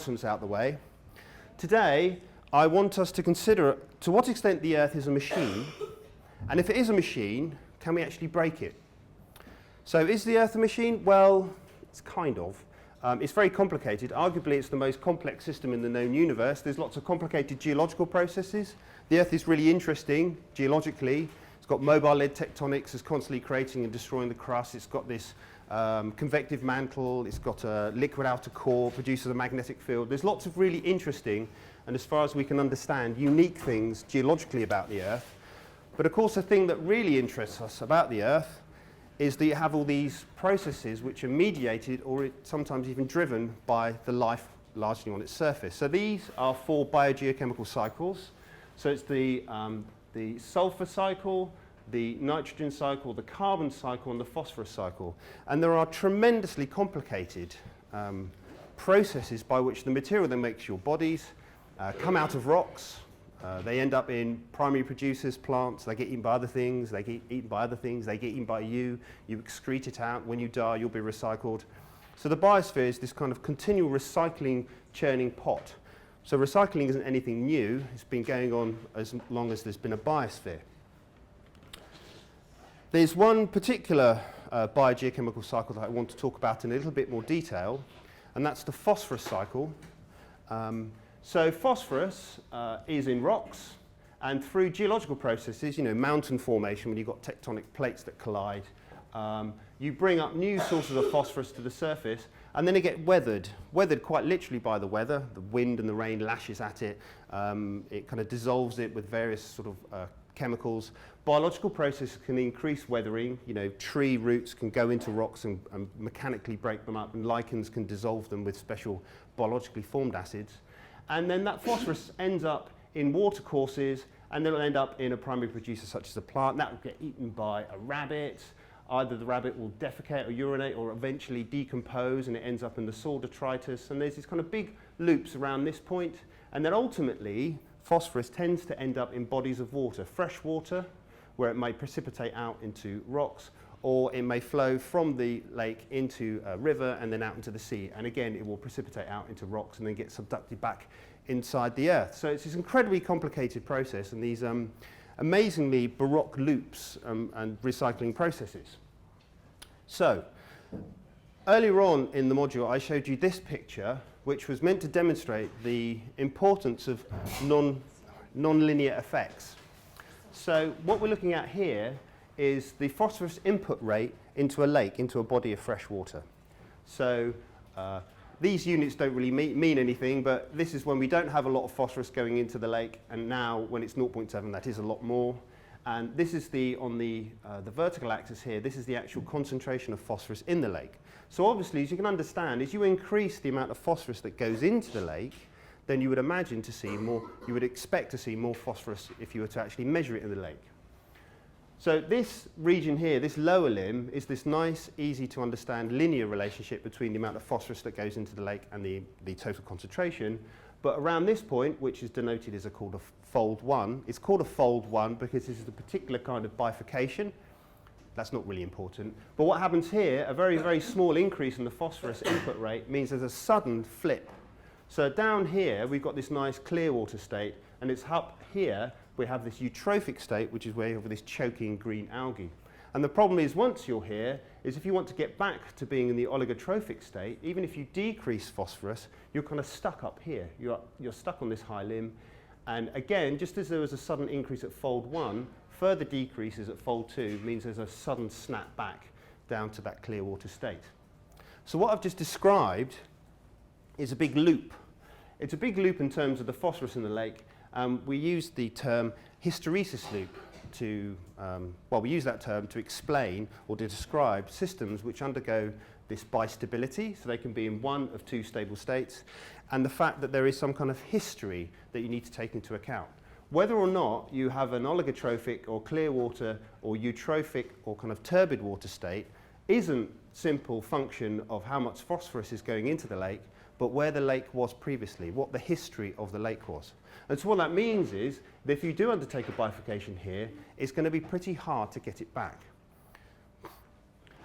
announcements out the way. Today, I want us to consider to what extent the Earth is a machine, and if it is a machine, can we actually break it? So is the Earth a machine? Well, it's kind of. It's very complicated. Arguably, it's the most complex system in the known universe. There's lots of complicated geological processes. The Earth is really interesting geologically. It's got mobile lead tectonics. It's constantly creating and destroying the crust. It's got this convective mantle. It's got a liquid outer core, produces a magnetic field. There's lots of really interesting, and as far as we can understand, unique things geologically about the Earth. But of course, the thing that really interests us about the Earth is that you have all these processes which are mediated or sometimes even driven by the life largely on its surface. So these are 4 biogeochemical cycles. So it's the sulfur cycle, the nitrogen cycle, the carbon cycle, and the phosphorus cycle. And there are tremendously complicated processes by which the material that makes your bodies come out of rocks. They end up in primary producers, plants. They get eaten by other things. They get eaten by other things. They get eaten by you. You excrete it out. When you die, you'll be recycled. So the biosphere is this kind of continual recycling, churning pot. So recycling isn't anything new. It's been going on as long as there's been a biosphere. There's one particular biogeochemical cycle that I want to talk about in a little bit more detail, and that's the phosphorus cycle. So phosphorus is in rocks, and through geological processes, mountain formation, when you've got tectonic plates that collide, you bring up new sources of phosphorus to the surface, and then they get weathered quite literally by the weather. The wind and the rain lashes at it. It kind of dissolves it with various sort of chemicals. Biological processes can increase weathering. Tree roots can go into rocks and mechanically break them up, and lichens can dissolve them with special biologically formed acids. And then that phosphorus ends up in watercourses, and then it'll end up in a primary producer such as a plant. That will get eaten by a rabbit. Either the rabbit will defecate or urinate or eventually decompose, and it ends up in the soil detritus. And there's these kind of big loops around this point. And then ultimately, phosphorus tends to end up in bodies of water, fresh water, where it may precipitate out into rocks, or it may flow from the lake into a river and then out into the sea. And again, it will precipitate out into rocks and then get subducted back inside the Earth. So it's this incredibly complicated process and these amazingly baroque loops and recycling processes. So earlier on in the module, I showed you this picture, which was meant to demonstrate the importance of non-linear effects. So what we're looking at here is the phosphorus input rate into a lake, into a body of fresh water. So these units don't really mean anything, but this is when we don't have a lot of phosphorus going into the lake, and now when it's 0.7, that is a lot more. And this is on the vertical axis here, this is the actual concentration of phosphorus in the lake. So obviously, as you can understand, as you increase the amount of phosphorus that goes into the lake, then you would imagine to see more, you would expect to see more phosphorus if you were to actually measure it in the lake. So this region here, this lower limb, is this nice, easy to understand linear relationship between the amount of phosphorus that goes into the lake and the total concentration. But around this point, which is denoted as called a fold 1, it's called a fold 1 because this is a particular kind of bifurcation. That's not really important. But what happens here, a very, very small increase in the phosphorus input rate means there's a sudden flip. So down here, we've got this nice clear water state, and it's up here, we have this eutrophic state, which is where you have this choking green algae. And the problem is, once you're here, is if you want to get back to being in the oligotrophic state, even if you decrease phosphorus, you're kind of stuck up here. You're stuck on this high limb. And again, just as there was a sudden increase at fold 1, further decreases at fold 2 means there's a sudden snap back down to that clear water state. So what I've just described is a big loop. It's a big loop in terms of the phosphorus in the lake. We use the term hysteresis loop to, we use that term to explain or to describe systems which undergo this bistability, so they can be in one of 2 stable states, and the fact that there is some kind of history that you need to take into account. Whether or not you have an oligotrophic or clear water or eutrophic or kind of turbid water state isn't simple function of how much phosphorus is going into the lake, but where the lake was previously, what the history of the lake was. And so what that means is that if you do undertake a bifurcation here, it's going to be pretty hard to get it back.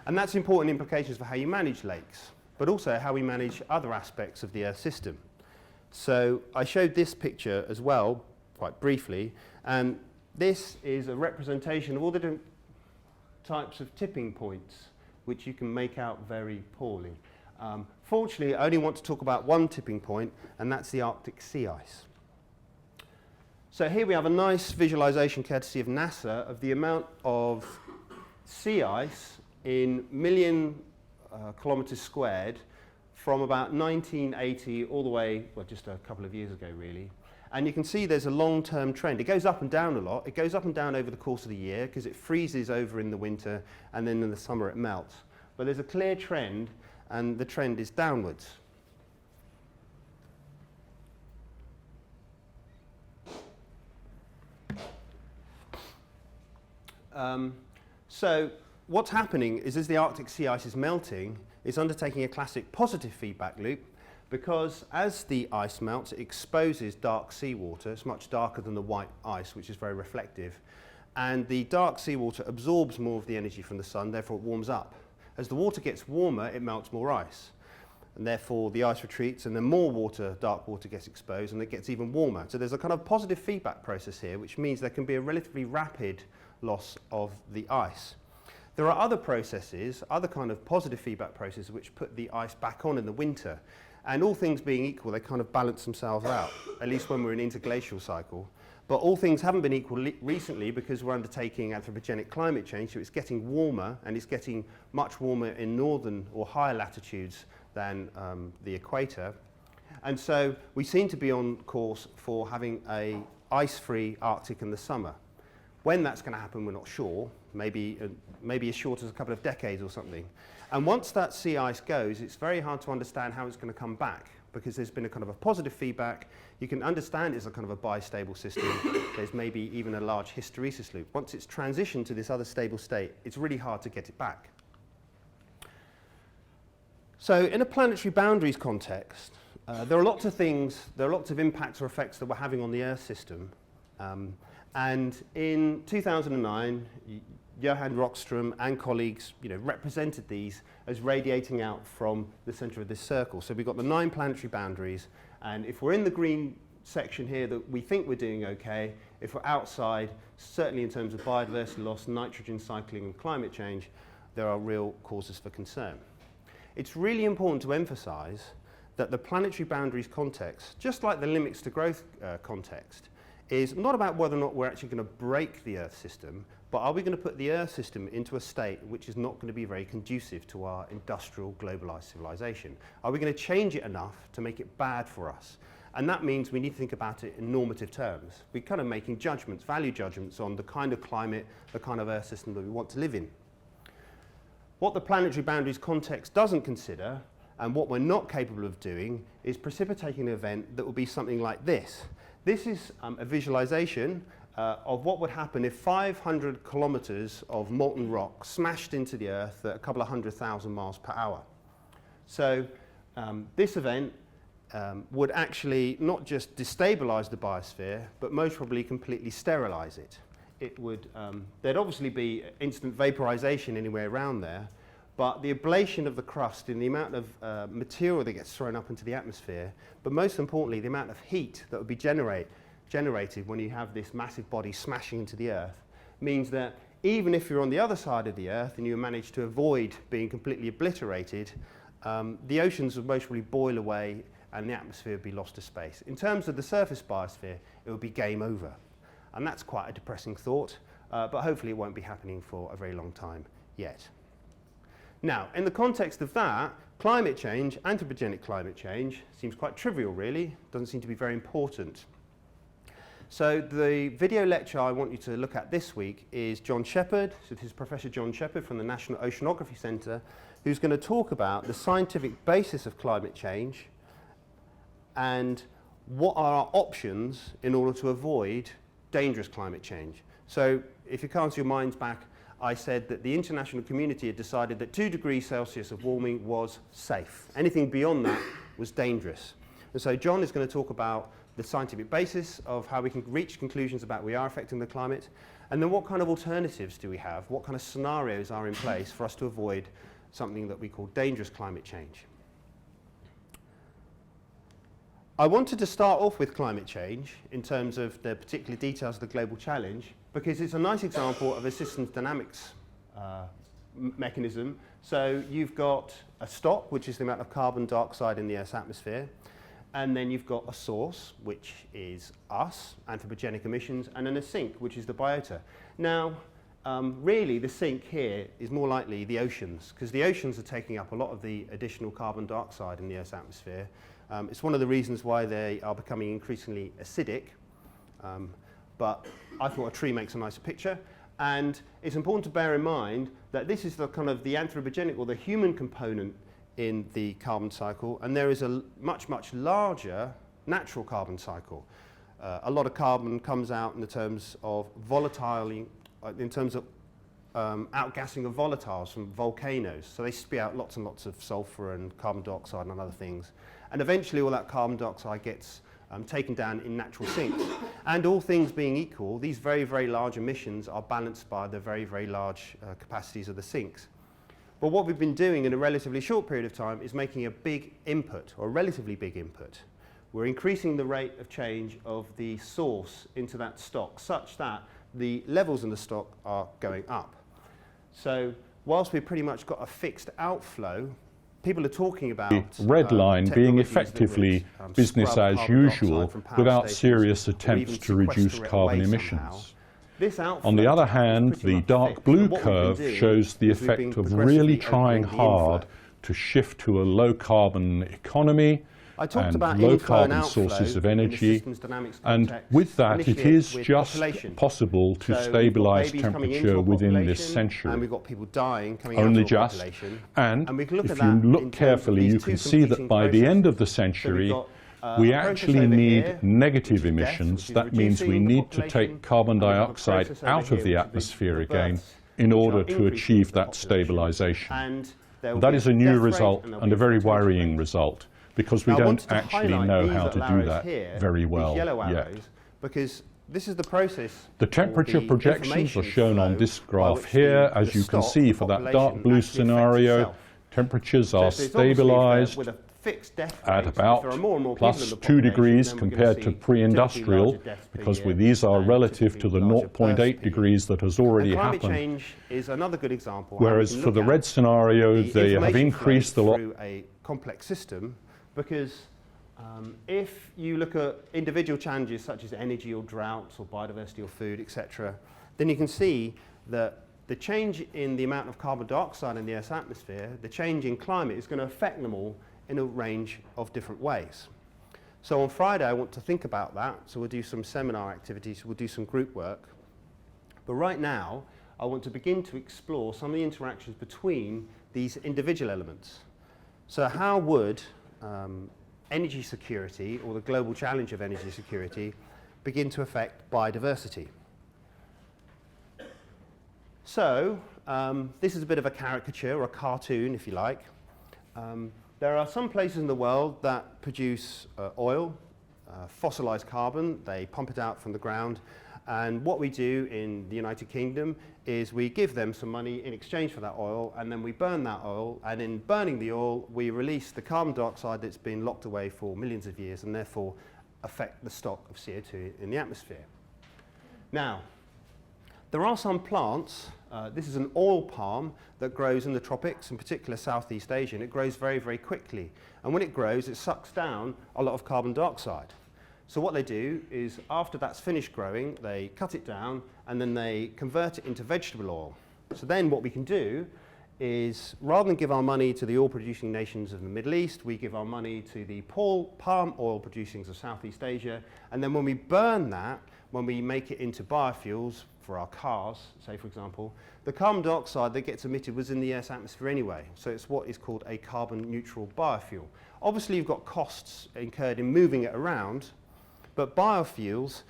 And that's important implications for how you manage lakes, but also how we manage other aspects of the Earth system. So I showed this picture as well, quite briefly, and this is a representation of all the different types of tipping points which you can make out very poorly. Fortunately, I only want to talk about one tipping point, and that's the Arctic sea ice. So here we have a nice visualization, courtesy of NASA, of the amount of sea ice in million kilometers squared from about 1980 all the way, well, just a couple of years ago, really. And you can see there's a long-term trend. It goes up and down a lot. It goes up and down over the course of the year because it freezes over in the winter, and then in the summer it melts. But there's a clear trend, and the trend is downwards. So what's happening is, as the Arctic sea ice is melting, it's undertaking a classic positive feedback loop, because as the ice melts, it exposes dark seawater. It's much darker than the white ice, which is very reflective. And the dark seawater absorbs more of the energy from the sun, therefore it warms up. As the water gets warmer, it melts more ice. And therefore the ice retreats, and then more water, dark water, gets exposed, and it gets even warmer. So there's a kind of positive feedback process here, which means there can be a relatively rapid loss of the ice. There are other processes, other kind of positive feedback processes, which put the ice back on in the winter. And all things being equal, they kind of balance themselves out, at least when we're in interglacial cycle. But all things haven't been equal recently, because we're undertaking anthropogenic climate change, so it's getting warmer, and it's getting much warmer in northern or higher latitudes than the equator. And so we seem to be on course for having an ice-free Arctic in the summer. When that's going to happen, we're not sure. Maybe as short as a couple of decades or something. And once that sea ice goes, it's very hard to understand how it's going to come back, because there's been a kind of a positive feedback. You can understand it's a kind of a bistable system. There's maybe even a large hysteresis loop. Once it's transitioned to this other stable state, it's really hard to get it back. So in a planetary boundaries context, there are lots of things, there are lots of impacts or effects that we're having on the Earth system. And in 2009, Johan Rockström and colleagues represented these as radiating out from the center of this circle. So we've got the 9 planetary boundaries, and if we're in the green section here, that we think we're doing okay. If we're outside, certainly in terms of biodiversity loss, nitrogen cycling and climate change, there are real causes for concern. It's really important to emphasize that the planetary boundaries context, just like the limits to growth context, is not about whether or not we're actually going to break the Earth system, but are we going to put the Earth system into a state which is not going to be very conducive to our industrial, globalized civilization? Are we going to change it enough to make it bad for us? And that means we need to think about it in normative terms. We're kind of making judgments, value judgments on the kind of climate, the kind of Earth system that we want to live in. What the planetary boundaries context doesn't consider, and what we're not capable of doing, is precipitating an event that will be something like this. This is a visualization of what would happen if 500 kilometers of molten rock smashed into the Earth at a couple of 100,000 miles per hour. So this event would actually not just destabilize the biosphere, but most probably completely sterilize it. It would, there'd obviously be instant vaporization anywhere around there, but the ablation of the crust and the amount of material that gets thrown up into the atmosphere, but most importantly, the amount of heat that would be generated when you have this massive body smashing into the Earth, means that even if you're on the other side of the Earth and you manage to avoid being completely obliterated, the oceans would most probably boil away and the atmosphere would be lost to space. In terms of the surface biosphere, it would be game over. And that's quite a depressing thought, but hopefully it won't be happening for a very long time yet. Now, in the context of that, climate change, anthropogenic climate change, seems quite trivial really, doesn't seem to be very important. So the video lecture I want you to look at this week is John Shepherd. So this is Professor John Shepherd from the National Oceanography Centre, who's going to talk about the scientific basis of climate change and what are our options in order to avoid dangerous climate change. So if you cast your minds back, I said that the international community had decided that 2 degrees Celsius of warming was safe. Anything beyond that was dangerous. And so John is going to talk about the scientific basis of how we can reach conclusions about we are affecting the climate, and then what kind of alternatives do we have, what kind of scenarios are in place for us to avoid something that we call dangerous climate change. I wanted to start off with climate change in terms of the particular details of the global challenge because it's a nice example of a systems dynamics mechanism. So you've got a stock, which is the amount of carbon dioxide in the Earth's atmosphere, and then you've got a source, which is us, anthropogenic emissions, and then a sink, which is the biota. Now, really the sink here is more likely the oceans, because the oceans are taking up a lot of the additional carbon dioxide in the Earth's atmosphere. It's one of the reasons why they are becoming increasingly acidic, but I thought a tree makes a nicer picture. And it's important to bear in mind that this is the kind of the anthropogenic or the human component in the carbon cycle, and there is a much, much larger natural carbon cycle. A lot of carbon comes out in the terms of outgassing of volatiles from volcanoes. So they spit out lots and lots of sulfur and carbon dioxide and other things. And eventually all that carbon dioxide gets taken down in natural sinks. And all things being equal, these very, very large emissions are balanced by the very, very large capacities of the sinks. But what we've been doing in a relatively short period of time is making a big input, or a relatively big input. We're increasing the rate of change of the source into that stock such that the levels in the stock are going up. So whilst we've pretty much got a fixed outflow, people are talking about the red line being effectively business as usual without serious attempts to reduce carbon emissions. On the other hand, the dark blue curve shows the effect of really trying hard to shift to a low carbon economy and low carbon sources of energy, and with that it is just possible to stabilise temperature within this century. And we've got people dying coming only out of just, population. and if you look carefully you can see that by the end of the century we actually need negative emissions. That means we need to take carbon dioxide out of the atmosphere again in order to achieve that stabilisation. That is a new result and a very worrying result, because we don't actually know how to do that very well yet. Because this is the process. The temperature projections are shown on this graph here. As you can see, for that dark blue scenario, temperatures are stabilised at about plus 2 degrees compared to pre-industrial, because these are relative to the 0.8 degrees that has already happened. Climate change is another good example. Whereas for the red scenario, they have increased a lot. Through a complex system, because if you look at individual challenges such as energy or droughts or biodiversity or food, etc., then you can see that the change in the amount of carbon dioxide in the Earth's atmosphere, the change in climate, is going to affect them all in a range of different ways. So on Friday I want to think about that, so we'll do some seminar activities, we'll do some group work. But right now I want to begin to explore some of the interactions between these individual elements. So how would energy security, or the global challenge of energy security, begin to affect biodiversity? So this is a bit of a caricature, or a cartoon if you like. There are some places in the world that produce oil, fossilized carbon. They pump it out from the ground, and what we do in the United Kingdom is we give them some money in exchange for that oil, and then we burn that oil, and in burning the oil we release the carbon dioxide that's been locked away for millions of years and therefore affect the stock of CO2 in the atmosphere. Now, there are some plants, this is an oil palm that grows in the tropics, in particular Southeast Asia, and it grows very, very quickly. And when it grows, it sucks down a lot of carbon dioxide. So what they do is, after that's finished growing, they cut it down and then they convert it into vegetable oil. So then what we can do is, rather than give our money to the oil-producing nations of the Middle East, we give our money to the palm oil producers of Southeast Asia, and then when we burn that, when we make it into biofuels for our cars, say for example, the carbon dioxide that gets emitted was in the Earth's atmosphere anyway, so it's what is called a carbon neutral biofuel. Obviously you've got costs incurred in moving it around, but biofuels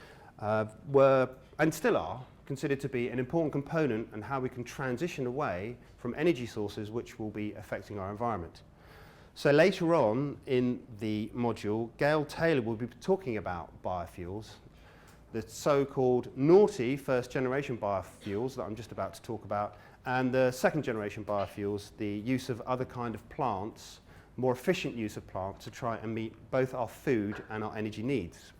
were, and still are, considered to be an important component in how we can transition away from energy sources which will be affecting our environment. So later on in the module, Gail Taylor will be talking about biofuels, the so-called naughty first-generation biofuels that I'm just about to talk about, and the second-generation biofuels, the use of other kind of plants more efficient use of plants to try and meet both our food and our energy needs.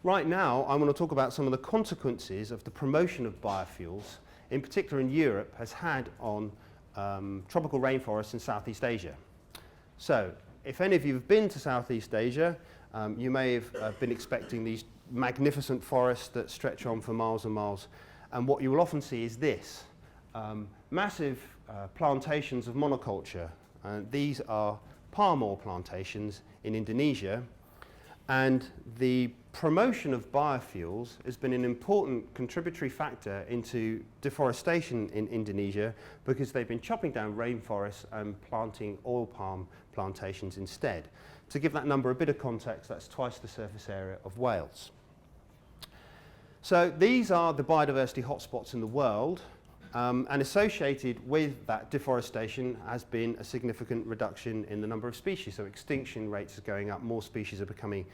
Right now, I want to talk about some of the consequences of the promotion of biofuels, in particular in Europe, has had on tropical rainforests in Southeast Asia. So, if any of you have been to Southeast Asia, you may have been expecting these magnificent forests that stretch on for miles and miles. And what you will often see is this, massive plantations of monoculture. These are palm oil plantations in Indonesia. And the promotion of biofuels has been an important contributory factor into deforestation in Indonesia because they've been chopping down rainforests and planting oil palm plantations instead. To give that number a bit of context, that's twice the surface area of Wales. So these are the biodiversity hotspots in the world, and associated with that deforestation has been a significant reduction in the number of species. So extinction rates are going up, more species are becoming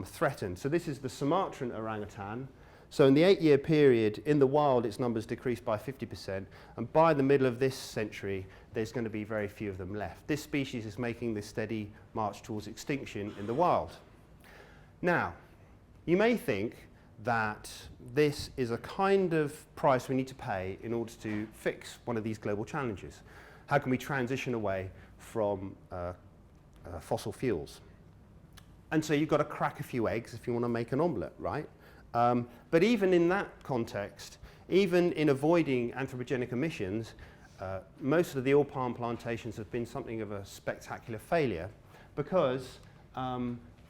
threatened. So this is the Sumatran Orangutan. So in the 8-year period, in the wild, its numbers decreased by 50%, and by the middle of this century, there's going to be very few of them left. This species is making this steady march towards extinction in the wild. Now, you may think that this is a kind of price we need to pay in order to fix one of these global challenges. How can we transition away from fossil fuels? And so you've got to crack a few eggs if you want to make an omelette, right? But even in that context, even in avoiding anthropogenic emissions, most of the oil palm plantations have been something of a spectacular failure because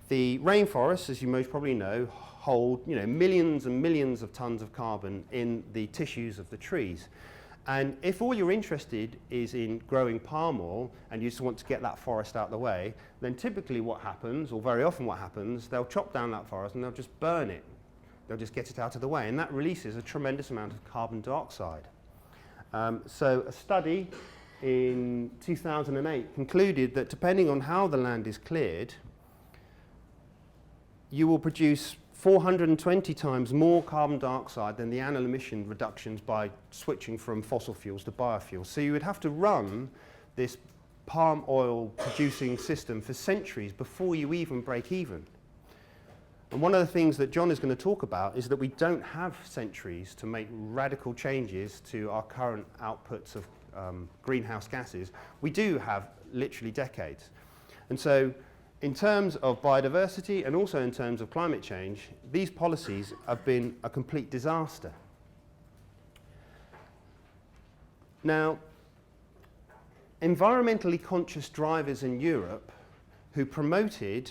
the rainforests, as you most probably know, hold millions and millions of tons of carbon in the tissues of the trees. And if all you're interested is in growing palm oil and you just want to get that forest out of the way, then typically what happens, or very often what happens, they'll chop down that forest and they'll just burn it. They'll just get it out of the way, and that releases a tremendous amount of carbon dioxide. So a study in 2008 concluded that depending on how the land is cleared, you will produce 420 times more carbon dioxide than the annual emission reductions by switching from fossil fuels to biofuels. So you would have to run this palm oil producing system for centuries before you even break even. And one of the things that John is going to talk about is that we don't have centuries to make radical changes to our current outputs of greenhouse gases. We do have literally decades. And so in terms of biodiversity and also in terms of climate change, these policies have been a complete disaster. Now, environmentally conscious drivers in Europe who promoted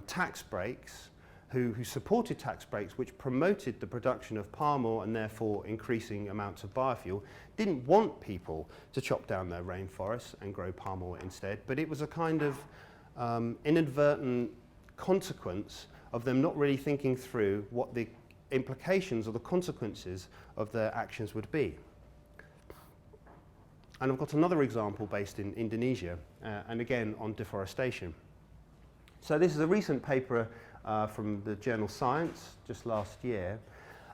tax breaks, who supported tax breaks which promoted the production of palm oil and therefore increasing amounts of biofuel, didn't want people to chop down their rainforests and grow palm oil instead, but it was a kind of inadvertent consequence of them not really thinking through what the implications or the consequences of their actions would be. And I've got another example based in Indonesia, and again on deforestation. So this is a recent paper from the journal Science, just last year.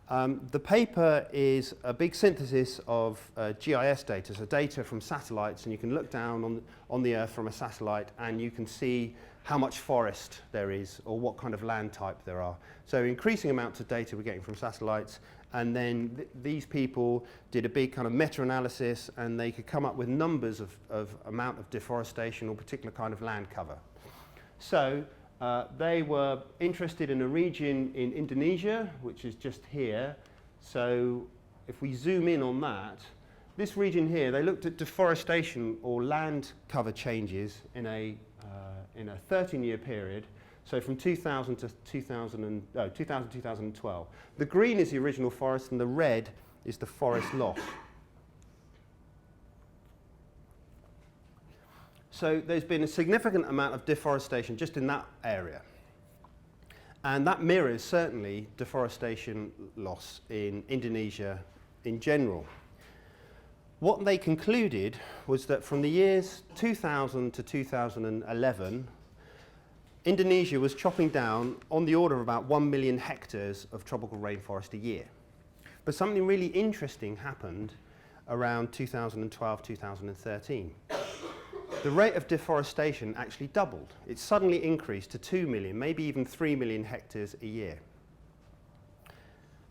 The paper is a big synthesis of GIS data, so data from satellites, and you can look down on the Earth from a satellite and you can see how much forest there is or what kind of land type there are. So increasing amounts of data we're getting from satellites, and then these people did a big kind of meta-analysis and they could come up with numbers of amount of deforestation or particular kind of land cover. So they were interested in a region in Indonesia, which is just here. So if we zoom in on that, this region here, they looked at deforestation or land cover changes in a 13-year period. So from 2000 to 2012. The green is the original forest and the red is the forest loss. So there's been a significant amount of deforestation just in that area. And that mirrors certainly deforestation loss in Indonesia in general. What they concluded was that from the years 2000 to 2011, Indonesia was chopping down on the order of about 1 million hectares of tropical rainforest a year. But something really interesting happened around 2012, 2013. the rate of deforestation actually doubled. It suddenly increased to 2 million, maybe even 3 million hectares a year.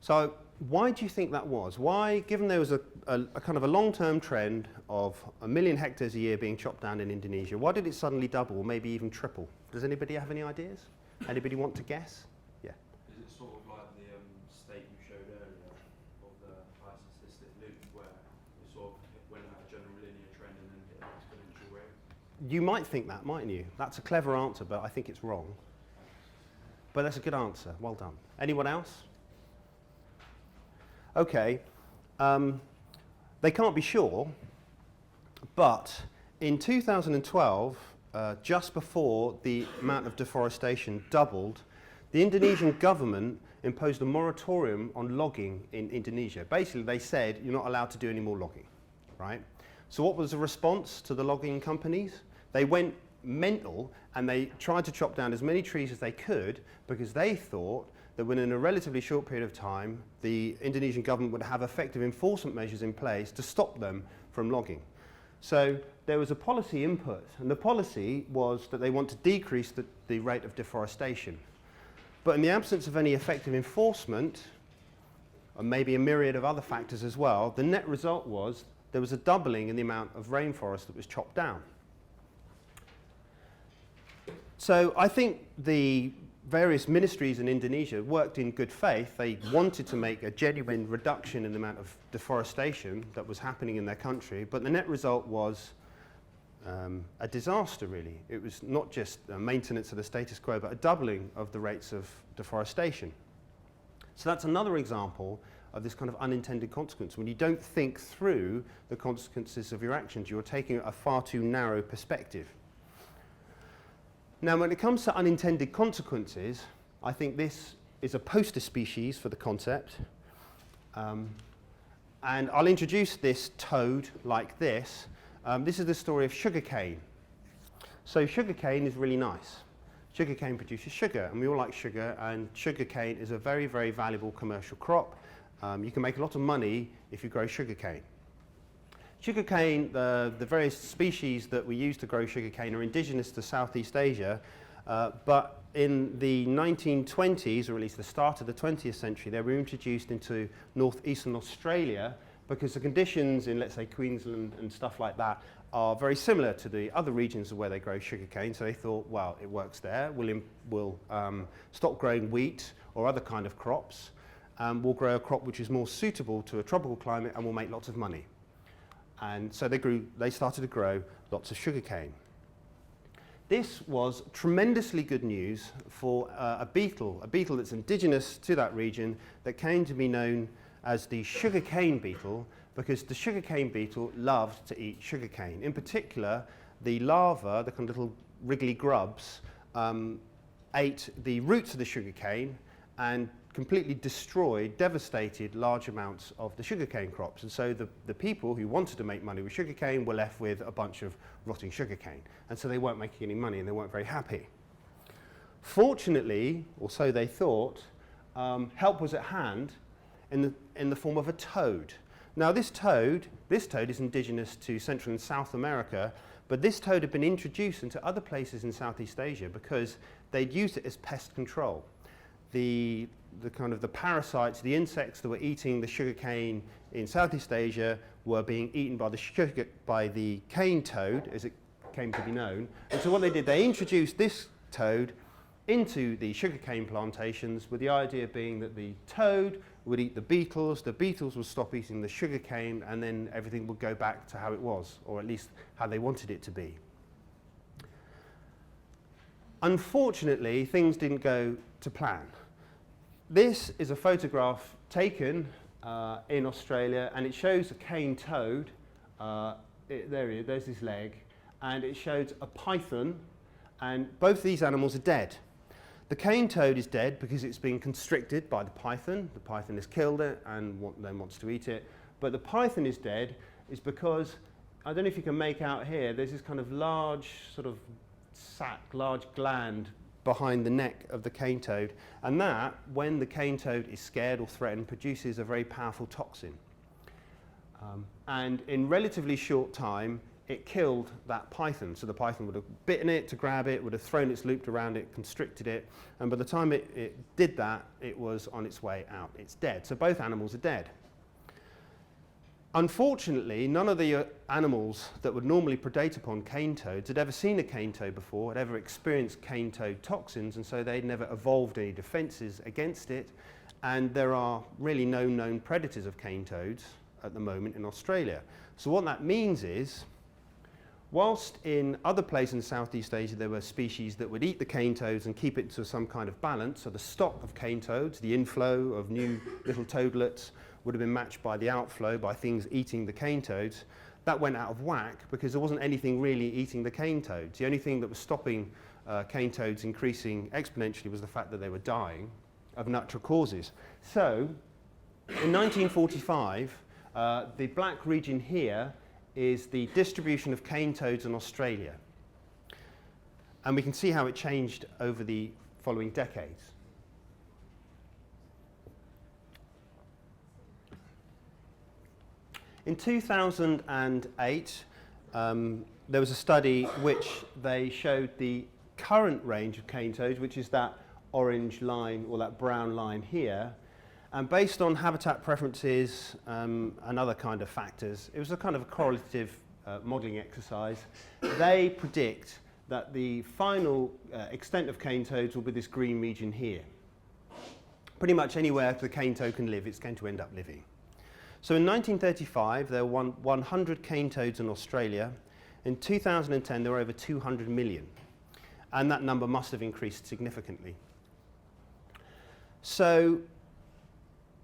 So why do you think that was? Why, given there was a kind of a long-term trend of 1 million hectares a year being chopped down in Indonesia, why did it suddenly double, maybe even triple? Does anybody have any ideas? Anybody want to guess? Yeah. Is it sort of like the state you showed earlier of the isosceles loop where it sort of went at a general linear trend and then hit an exponential rate? You might think that, mightn't you? That's a clever answer, but I think it's wrong. But that's a good answer. Well done. Anyone else? Okay. They can't be sure, but in 2012, just before the amount of deforestation doubled, the Indonesian government imposed a moratorium on logging in Indonesia. Basically, they said you're not allowed to do any more logging, right? So what was the response to the logging companies? They went mental and they tried to chop down as many trees as they could because they thought that within a relatively short period of time, the Indonesian government would have effective enforcement measures in place to stop them from logging. So there was a policy input, and the policy was that they want to decrease the rate of deforestation. But in the absence of any effective enforcement, and maybe a myriad of other factors as well, the net result was there was a doubling in the amount of rainforest that was chopped down. So I think the various ministries in Indonesia worked in good faith. They wanted to make a genuine reduction in the amount of deforestation that was happening in their country, but the net result was a disaster, really. It was not just a maintenance of the status quo, but a doubling of the rates of deforestation. So that's another example of this kind of unintended consequence. When you don't think through the consequences of your actions, you're taking a far too narrow perspective. Now, when it comes to unintended consequences, I think this is a poster species for the concept. And I'll introduce this toad like this. This is the story of sugarcane. So sugarcane is really nice. Sugarcane produces sugar, and we all like sugar, and sugarcane is a very, very valuable commercial crop. You can make a lot of money if you grow sugarcane. Sugarcane, the various species that we use to grow sugarcane are indigenous to Southeast Asia, but in the 1920s, or at least the start of the 20th century, they were introduced into northeastern Australia because the conditions in, let's say, Queensland and stuff like that are very similar to the other regions where they grow sugarcane. So they thought, well, it works there. We'll stop growing wheat or other kind of crops. We'll grow a crop which is more suitable to a tropical climate, and we'll make lots of money. And so they started to grow lots of sugarcane. This was tremendously good news for a beetle that's indigenous to that region that came to be known as the sugarcane beetle, because the sugarcane beetle loved to eat sugarcane. In particular, the larvae, the kind of little wriggly grubs, ate the roots of the sugarcane and completely destroyed, devastated large amounts of the sugarcane crops. And so the people who wanted to make money with sugarcane were left with a bunch of rotting sugarcane. And so they weren't making any money and they weren't very happy. Fortunately, or so they thought, help was at hand in the form of a toad. Now this toad is indigenous to Central and South America, but this toad had been introduced into other places in Southeast Asia because they'd used it as pest control. The kind of the parasites, the insects that were eating the sugarcane in Southeast Asia were being eaten by the cane toad, as it came to be known. And so what they did, they introduced this toad into the sugarcane plantations with the idea being that the toad would eat the beetles would stop eating the sugarcane, and then everything would go back to how it was, or at least how they wanted it to be. Unfortunately, things didn't go to plan. This is a photograph taken in Australia, and it shows a cane toad. There's his leg, and it shows a python, and both these animals are dead. The cane toad is dead because it's been constricted by the python. The python has killed it and then wants to eat it. But the python is dead is because, I don't know if you can make out here, there's this kind of large sort of sac, large gland behind the neck of the cane toad, and that, when the cane toad is scared or threatened, produces a very powerful toxin. And in relatively short time, it killed that python. So the python would have bitten it to grab it, would have thrown its loop around it, constricted it, and by the time it did that, it was on its way out. It's dead. So both animals are dead. Unfortunately, none of the animals that would normally predate upon cane toads had ever seen a cane toad before, had ever experienced cane toad toxins, and so they'd never evolved any defenses against it. And there are really no known predators of cane toads at the moment in Australia. So what that means is, whilst in other places in Southeast Asia there were species that would eat the cane toads and keep it to some kind of balance, so the stock of cane toads, the inflow of new little toadlets, would have been matched by the outflow, by things eating the cane toads, that went out of whack because there wasn't anything really eating the cane toads. The only thing that was stopping cane toads increasing exponentially was the fact that they were dying of natural causes. So, in 1945, the black region here is the distribution of cane toads in Australia. And we can see how it changed over the following decades. In 2008, there was a study which they showed the current range of cane toads, which is that orange line or that brown line here. And based on habitat preferences and other kind of factors, it was a kind of a correlative modelling exercise. They predict that the final extent of cane toads will be this green region here. Pretty much anywhere the cane toad can live, it's going to end up living. So in 1935, there were 100 cane toads in Australia. In 2010, there were over 200 million. And that number must have increased significantly. So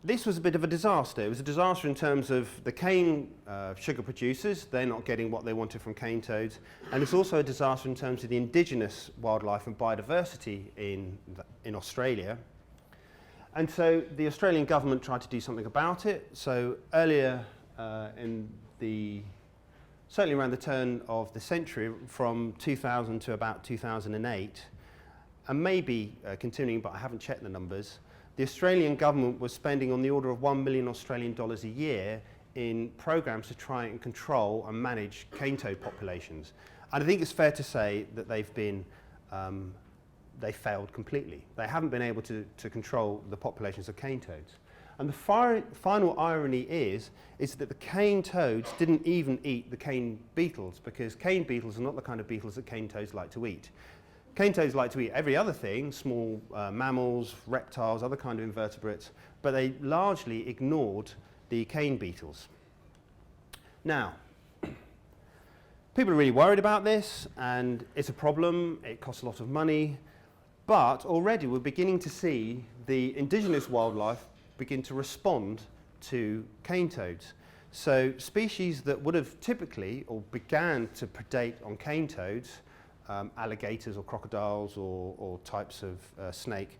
this was a bit of a disaster. It was a disaster in terms of the cane sugar producers. They're not getting what they wanted from cane toads. And it's also a disaster in terms of the indigenous wildlife and biodiversity in Australia. And so the Australian government tried to do something about it. So earlier certainly around the turn of the century, from 2000 to about 2008, and maybe continuing, but I haven't checked the numbers, the Australian government was spending on the order of $1 million Australian dollars a year in programs to try and control and manage cane toad populations. And I think it's fair to say that they've failed completely. They haven't been able to control the populations of cane toads. And the final irony is that the cane toads didn't even eat the cane beetles, because cane beetles are not the kind of beetles that cane toads like to eat. Cane toads like to eat every other thing, small mammals, reptiles, other kind of invertebrates, but they largely ignored the cane beetles. Now, people are really worried about this, and it's a problem. It costs a lot of money. But already we're beginning to see the indigenous wildlife begin to respond to cane toads. So species that would have typically or began to predate on cane toads, alligators or crocodiles or types of snake,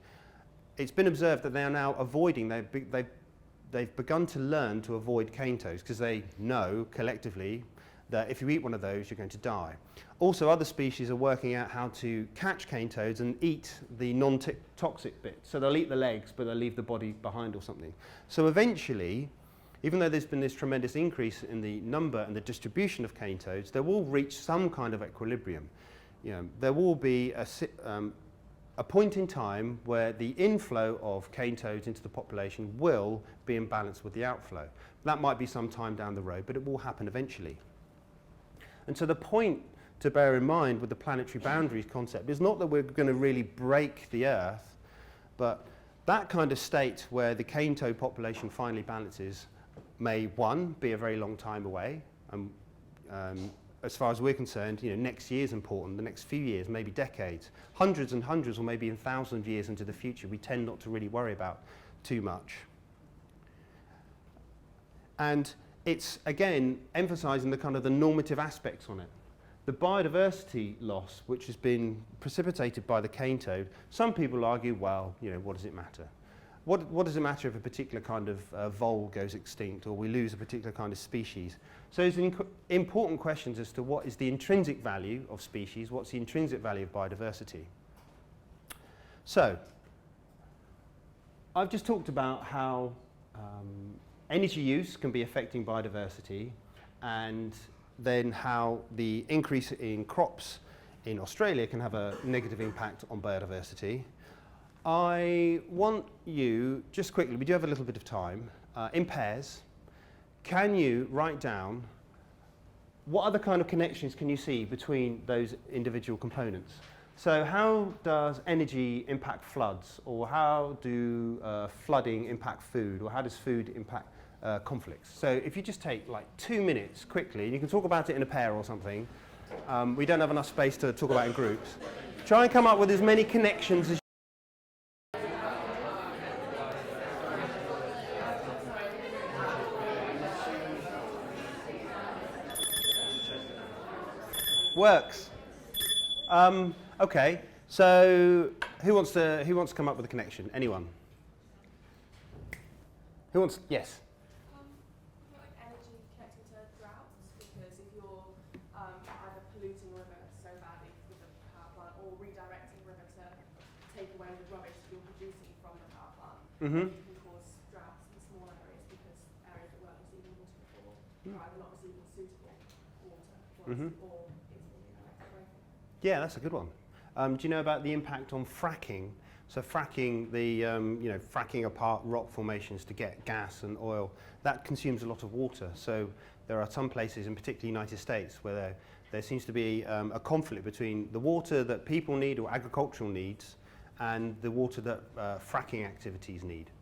it's been observed that they are now avoiding, they've begun to learn to avoid cane toads because they know collectively that if you eat one of those, you're going to die. Also, other species are working out how to catch cane toads and eat the non-toxic bits. So they'll eat the legs, but they'll leave the body behind or something. So eventually, even though there's been this tremendous increase in the number and the distribution of cane toads, they will reach some kind of equilibrium. There will be a point in time where the inflow of cane toads into the population will be in balance with the outflow. That might be some time down the road, but it will happen eventually. And so the point to bear in mind with the planetary boundaries concept is not that we're going to really break the Earth, but that kind of state where the cane toad population finally balances may, one, be a very long time away. As far as we're concerned, next year is important, the next few years, maybe decades, hundreds and hundreds or maybe 1,000 of years into the future, we tend not to really worry about too much. And it's, again, emphasizing the kind of the normative aspects on it. The biodiversity loss, which has been precipitated by the cane toad, some people argue, well, what does it matter? What does it matter if a particular kind of vole goes extinct or we lose a particular kind of species? So there's important questions as to what is the intrinsic value of species, what's the intrinsic value of biodiversity. So, I've just talked about how energy use can be affecting biodiversity, and then how the increase in crops in Australia can have a negative impact on biodiversity. I want you, just quickly, we do have a little bit of time, in pairs, can you write down what other kind of connections can you see between those individual components? So how does energy impact floods, or how do flooding impact food, or how does food impact conflicts? So if you just take like 2 minutes quickly, and you can talk about it in a pair or something. We don't have enough space to talk about in groups. Try and come up with as many connections as works. Okay, so who wants to come up with a connection? Anyone? Who wants? Yes. Like energy connected to droughts, because if you're either polluting a river so badly with a power plant, or redirecting a river to take away the rubbish that you're producing from the power plant, it can cause droughts in small areas, because areas that weren't receiving water before are either not receiving suitable water, or it's being redirected away from it. Yeah, that's a good one. Do you know about the impact on fracking? So fracking, fracking apart rock formations to get gas and oil, that consumes a lot of water. So there are some places, in particular the United States, where there seems to be a conflict between the water that people need or agricultural needs and the water that fracking activities need.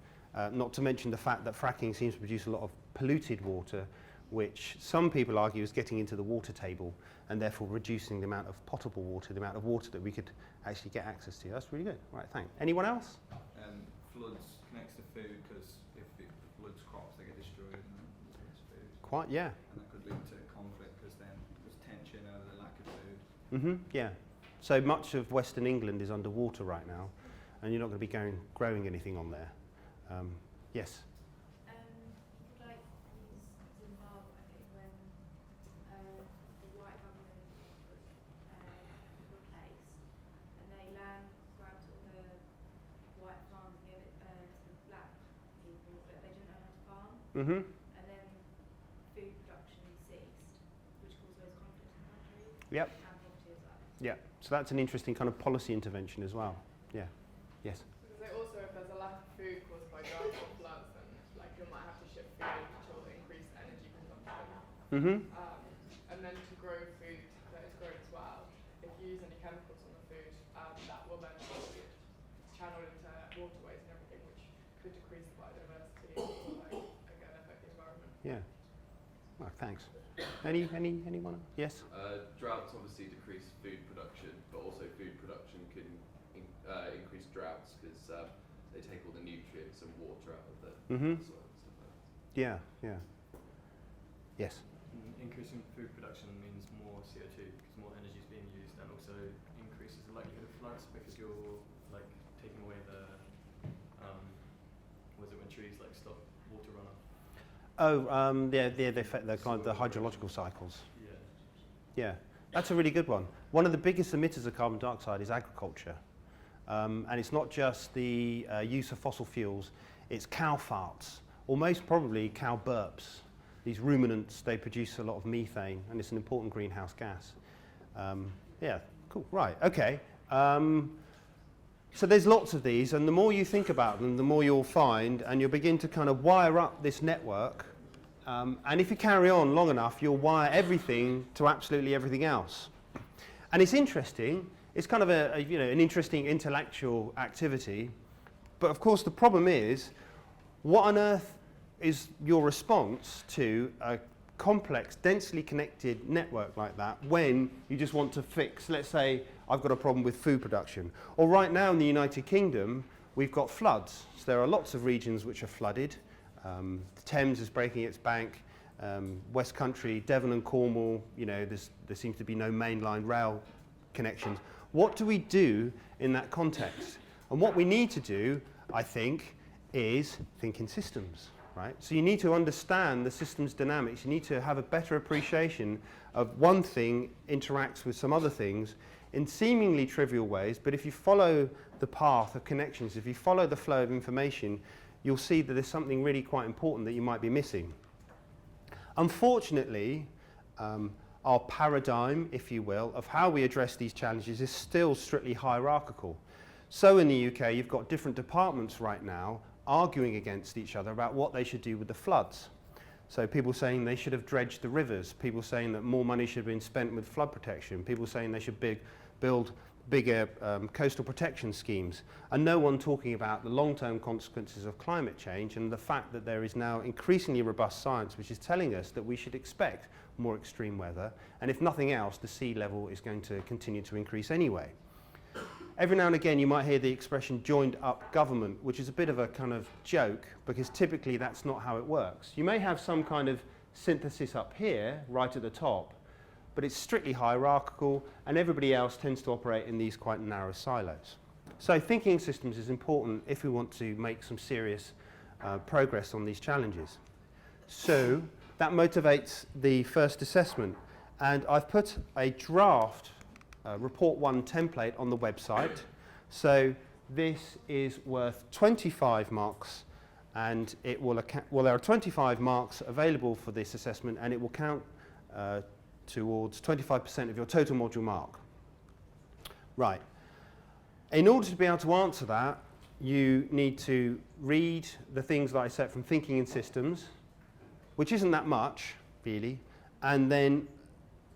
Not to mention the fact that fracking seems to produce a lot of polluted water, which some people argue is getting into the water table and therefore reducing the amount of potable water, the amount of water that we could actually get access to. That's really good. Right, thanks. Anyone else? Floods connects to food, because if it floods crops, they get destroyed and there's less food. Quite, yeah. And that could lead to conflict, because then there's tension over the lack of food. Yeah. So much of Western England is underwater right now, and you're not going to be growing anything on there. Yes? Like Zimbabwe, when the white government was replaced, and they grabbed all the white farms and gave it to the black people, but they didn't know how to farm. And then food production ceased, which caused those conflicts in countries. Yep. And poverty as well. Yeah. So that's an interesting kind of policy intervention as well. Yeah. Yes? Because also, if there's a lack of food caused by drought or floods, then you might have to ship food, which will increase energy consumption. And then to grow food that is grown as well, if you use any chemicals on the food, that will then be channeled into waterways and everything, which could decrease the biodiversity and again affect the environment. Yeah. Well, thanks. Anyone? Yes? Droughts obviously decrease food production, but also food production can increase droughts, because they take all the nutrients and water out of the soil and stuff like that. Yeah, yeah. Yes? Increasing food production means more CO2, because more energy is being used, and also increases the likelihood of floods, because you're like taking away the when trees like stop water runoff. Oh, the hydrological cycles. Yeah, that's a really good one. One of the biggest emitters of carbon dioxide is agriculture. And it's not just the use of fossil fuels, it's cow farts, or most probably cow burps. These ruminants, they produce a lot of methane, and it's an important greenhouse gas. Yeah, cool, right, okay. So there's lots of these, and the more you think about them, the more you'll find, and you'll begin to kind of wire up this network. And if you carry on long enough, you'll wire everything to absolutely everything else. And it's interesting. It's kind of an interesting intellectual activity. But of course, the problem is, what on earth is your response to a complex, densely connected network like that when you just want to fix, let's say, I've got a problem with food production. Or right now in the United Kingdom, we've got floods. So there are lots of regions which are flooded. The Thames is breaking its bank. West Country, Devon and Cornwall, there seems to be no mainline rail connections. What do we do in that context? And what we need to do, I think, is think in systems, right? So you need to understand the system's dynamics. You need to have a better appreciation of one thing interacts with some other things in seemingly trivial ways, but if you follow the path of connections, if you follow the flow of information, you'll see that there's something really quite important that you might be missing. Unfortunately, our paradigm, if you will, of how we address these challenges is still strictly hierarchical. So in the UK, you've got different departments right now arguing against each other about what they should do with the floods. So people saying they should have dredged the rivers, people saying that more money should have been spent with flood protection, people saying they should build bigger coastal protection schemes, and no one talking about the long-term consequences of climate change and the fact that there is now increasingly robust science which is telling us that we should expect more extreme weather, and if nothing else, the sea level is going to continue to increase anyway. Every now and again you might hear the expression joined up government, which is a bit of a kind of joke because typically that's not how it works. You may have some kind of synthesis up here, right at the top, but it's strictly hierarchical and everybody else tends to operate in these quite narrow silos. So thinking in systems is important if we want to make some serious progress on these challenges. So that motivates the first assessment, and I've put a draft Report 1 template on the website. So this is worth 25 marks and it will well, there are 25 marks available for this assessment and it will count towards 25% of your total module mark. Right. In order to be able to answer that, you need to read the things that I said from Thinking in Systems, which isn't that much, really, and then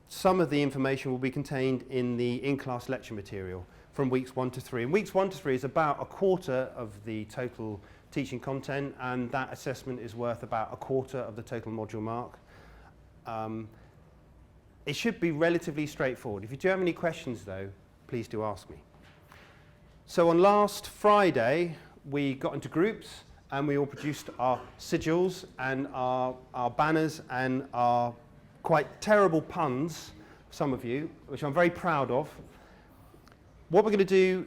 some of the information will be contained in the in-class lecture material from weeks 1 to 3. And weeks 1 to 3 is about a quarter of the total teaching content, and that assessment is worth about a quarter of the total module mark. It should be relatively straightforward. If you do have any questions, though, please do ask me. So on last Friday, we got into groups, and we all produced our sigils and our banners and our quite terrible puns, some of you, which I'm very proud of. What we're going to do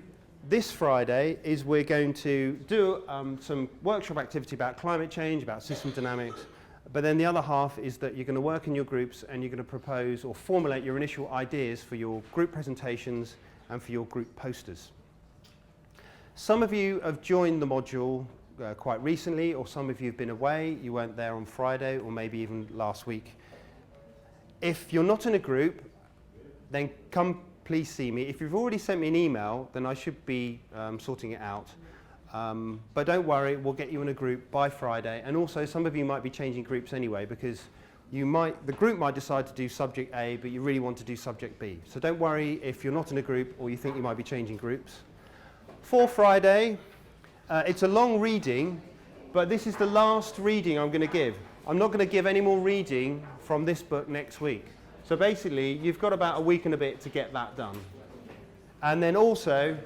this Friday is we're going to do some workshop activity about climate change, about system dynamics, but then the other half is that you're going to work in your groups and you're going to propose or formulate your initial ideas for your group presentations and for your group posters. Some of you have joined the module quite recently, or some of you have been away, you weren't there on Friday or maybe even last week. If you're not in a group, then come please see me. If you've already sent me an email, then I should be sorting it out. But don't worry, we'll get you in a group by Friday. And also, some of you might be changing groups anyway, because the group might decide to do subject A, but you really want to do subject B. So don't worry if you're not in a group or you think you might be changing groups. For Friday, it's a long reading, but this is the last reading I'm going to give. I'm not going to give any more reading from this book next week. So basically, you've got about a week and a bit to get that done. And then also,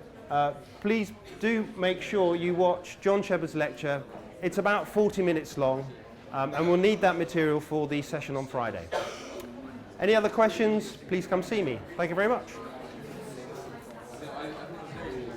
please do make sure you watch John Shepard's lecture. It's about 40 minutes long, and we'll need that material for the session on Friday. Any other questions, please come see me. Thank you very much.